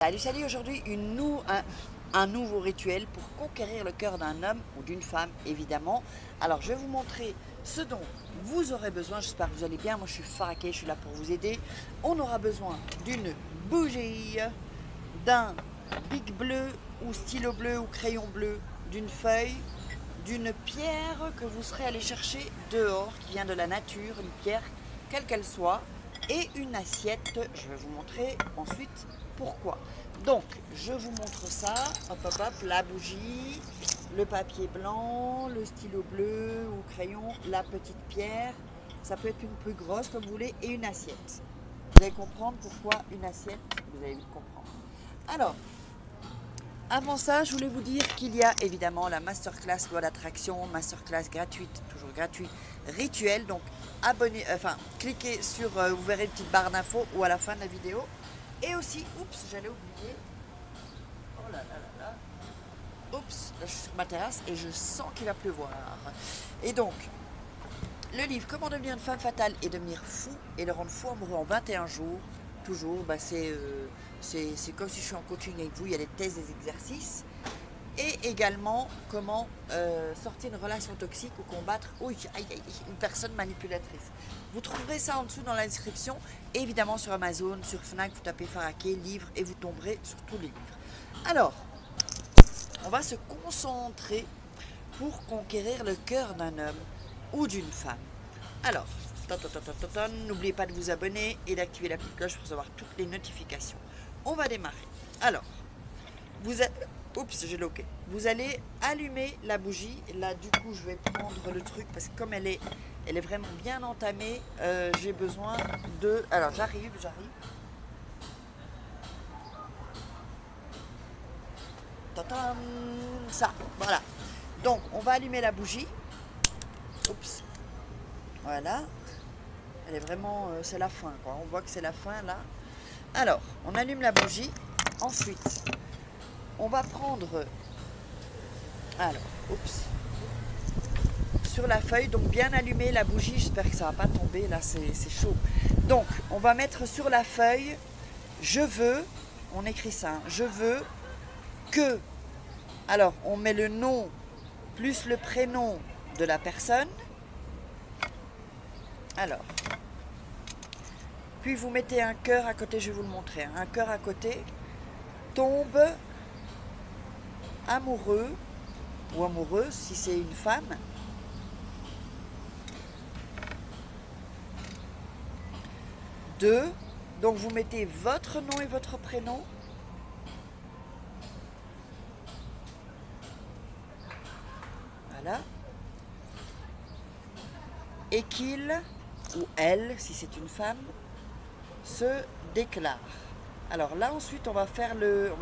Salut, salut, aujourd'hui un nouveau rituel pour conquérir le cœur d'un homme ou d'une femme, évidemment. Alors, je vais vous montrer ce dont vous aurez besoin. J'espère que vous allez bien. Moi, je suis Faraké, je suis là pour vous aider. On aura besoin d'une bougie, d'un bic bleu ou stylo bleu ou crayon bleu, d'une feuille, d'une pierre que vous serez allé chercher dehors, qui vient de la nature, une pierre, quelle qu'elle soit, et une assiette. Je vais vous montrer ensuite pourquoi. Donc, je vous montre ça. Hop, hop, hop, la bougie, le papier blanc, le stylo bleu ou crayon, la petite pierre. Ça peut être une plus grosse comme vous voulez, et une assiette. Vous allez comprendre pourquoi une assiette, vous allez vite comprendre. Alors, avant ça, je voulais vous dire qu'il y a évidemment la masterclass loi d'attraction, masterclass gratuite, toujours gratuit, rituel. Donc, cliquez sur, vous verrez une petite barre d'infos ou à la fin de la vidéo. Et aussi, oups, j'allais oublier. Oh là là là là. Oups, là je suis sur ma terrasse et je sens qu'il va pleuvoir. Et donc, le livre Comment devenir une femme fatale et devenir fou et le rendre fou amoureux en 21 jours. Toujours, bah c'est comme si je suis en coaching avec vous, il y a des tests, des exercices. Et également, comment sortir une relation toxique ou combattre une personne manipulatrice. Vous trouverez ça en dessous dans la description. Et évidemment sur Amazon, sur Fnac, vous tapez Faraké, livre, et vous tomberez sur tous les livres. Alors, on va se concentrer pour conquérir le cœur d'un homme ou d'une femme. Alors, n'oubliez pas de vous abonner et d'activer la petite cloche pour recevoir toutes les notifications. On va démarrer. Alors, oups, j'ai loqué. Vous allez allumer la bougie. Là, du coup, je vais prendre le truc parce que comme elle est vraiment bien entamée, j'ai besoin de... Alors, j'arrive. Tadam, ça, voilà. Donc, on va allumer la bougie. Oups. Voilà. Elle est vraiment... c'est la fin, quoi. On voit que c'est la fin, là. Alors, on allume la bougie. Ensuite, on va prendre... Alors, oups. Sur la feuille, donc bien allumer la bougie. J'espère que ça ne va pas tomber, là, c'est chaud. Donc, on va mettre sur la feuille, je veux, on écrit ça, hein, je veux que... Alors, on met le nom plus le prénom de la personne. Alors, puis vous mettez un cœur à côté, je vais vous le montrer, hein, un cœur à côté, tombe amoureux ou amoureuse si c'est une femme. Donc vous mettez votre nom et votre prénom. Voilà. Et qu'il ou elle, si c'est une femme, se déclare. Alors là ensuite on va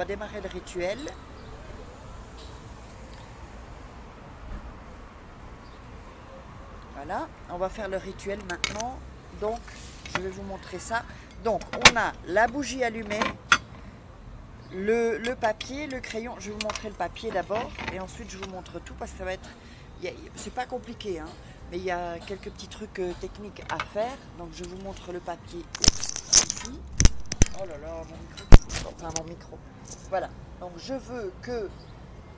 démarrer le rituel. Voilà, on va faire le rituel maintenant. Donc je vais vous montrer ça. Donc on a la bougie allumée, le papier, le crayon. Je vais vous montrer le papier d'abord et ensuite je vous montre tout parce que ça va être... C'est pas compliqué, hein, mais il y a quelques petits trucs techniques à faire. Donc je vous montre le papier ici. Oh là là, mon micro. Enfin mon micro. Voilà. Donc je veux que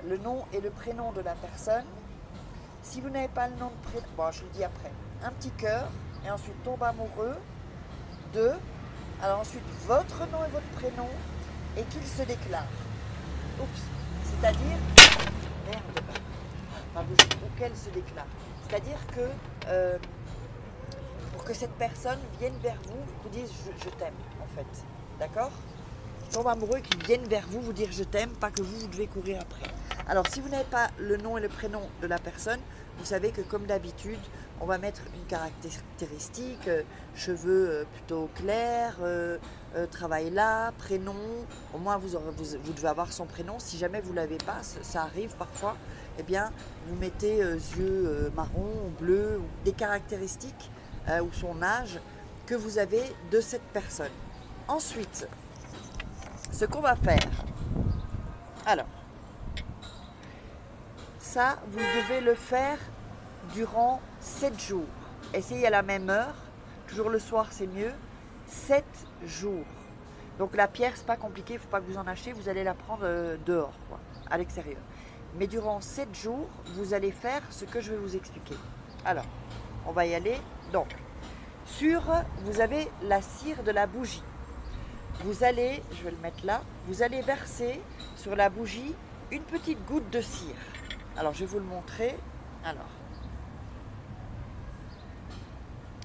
le nom et le prénom de la personne. Si vous n'avez pas le nom de prénom, bon je vous le dis après. Un petit cœur et ensuite tombe amoureux. 2. Alors ensuite votre nom et votre prénom et qu'il se déclare. Oups. C'est-à-dire... Merde. Ou qu'elle se déclare. C'est-à-dire que pour que cette personne vienne vers vous, vous dise je t'aime en fait. D'accord? Tombe amoureux qui vienne vers vous, vous dire je t'aime, pas que vous devez courir après. Alors si vous n'avez pas le nom et le prénom de la personne, vous savez que comme d'habitude, on va mettre une caractéristique, cheveux plutôt clairs, travail là, prénom. Au moins vous devez avoir son prénom. Si jamais vous ne l'avez pas, ça arrive parfois, eh bien vous mettez yeux marron ou bleu, ou des caractéristiques ou son âge que vous avez de cette personne. Ensuite, ce qu'on va faire, alors, ça, vous devez le faire durant 7 jours. Essayez à la même heure, toujours le soir c'est mieux, 7 jours. Donc la pierre, c'est pas compliqué, il ne faut pas que vous en achetez, vous allez la prendre dehors, quoi, à l'extérieur. Mais durant 7 jours, vous allez faire ce que je vais vous expliquer. Alors, on va y aller. Donc, vous avez la cire de la bougie. Vous allez, je vais le mettre là, vous allez verser sur la bougie une petite goutte de cire. Alors, je vais vous le montrer. Alors,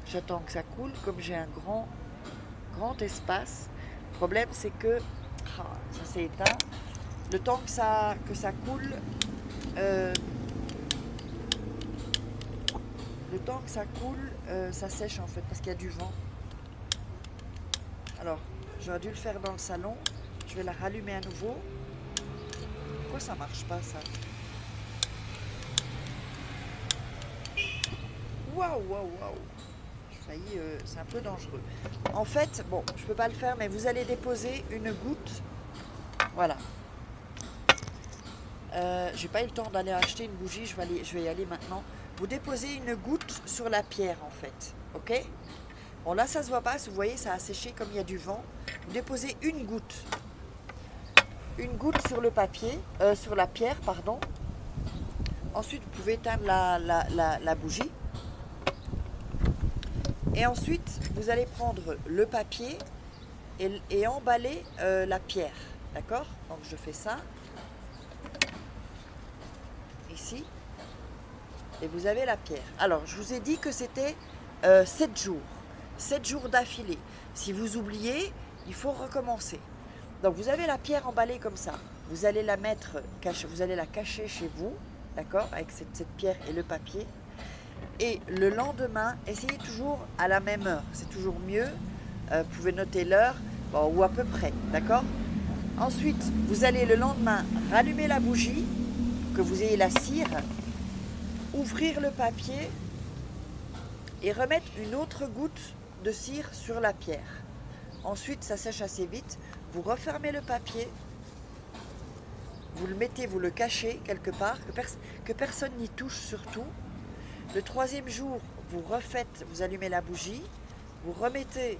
j'attends que ça coule, comme j'ai un grand espace. Le problème, c'est que ça s'est éteint. Le temps que ça coule, ça sèche en fait, parce qu'il y a du vent. Alors, j'aurais dû le faire dans le salon. Je vais la rallumer à nouveau. Pourquoi ça marche pas, ça? Waouh, waouh, waouh. C'est un peu dangereux. En fait, bon, je peux pas le faire, mais vous allez déposer une goutte. Voilà. J'ai pas eu le temps d'aller acheter une bougie, je vais y aller maintenant. Vous déposez une goutte sur la pierre en fait, ok? Bon là ça se voit pas, vous voyez ça a séché comme il y a du vent. Vous déposez une goutte sur le papier, sur la pierre pardon. Ensuite vous pouvez éteindre la bougie. Et ensuite vous allez prendre le papier et emballer la pierre, d'accord? Donc je fais ça. Ici, et vous avez la pierre. Alors, je vous ai dit que c'était 7 jours. 7 jours d'affilée. Si vous oubliez, il faut recommencer. Donc, vous avez la pierre emballée comme ça. Vous allez la mettre, vous allez la cacher chez vous, d'accord, avec cette pierre et le papier. Et le lendemain, essayez toujours à la même heure. C'est toujours mieux. Vous pouvez noter l'heure, bon, ou à peu près, d'accord. Ensuite, vous allez le lendemain rallumer la bougie, que vous ayez la cire, ouvrir le papier et remettre une autre goutte de cire sur la pierre. Ensuite, ça sèche assez vite. Vous refermez le papier, vous le mettez, vous le cachez quelque part, que personne n'y touche surtout. Le troisième jour, vous allumez la bougie, vous remettez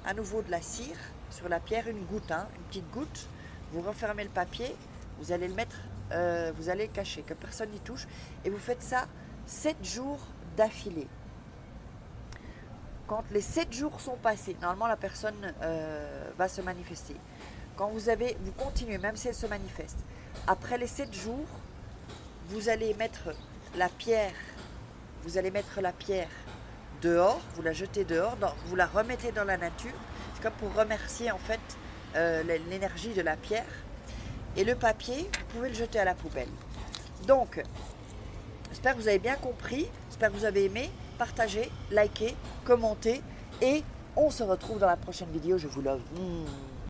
à nouveau de la cire sur la pierre, une goutte, une petite goutte. Vous refermez le papier, vous allez le mettre, vous allez le cacher, que personne n'y touche. Et vous faites ça 7 jours d'affilée. Quand les 7 jours sont passés, normalement la personne va se manifester. Quand vous continuez, même si elle se manifeste. Après les 7 jours, vous allez mettre la pierre, dehors, vous la jetez dehors, vous la remettez dans la nature. C'est comme pour remercier en fait l'énergie de la pierre. Et le papier, vous pouvez le jeter à la poubelle. Donc, j'espère que vous avez bien compris, j'espère que vous avez aimé. Partagez, likez, commentez et on se retrouve dans la prochaine vidéo. Je vous love.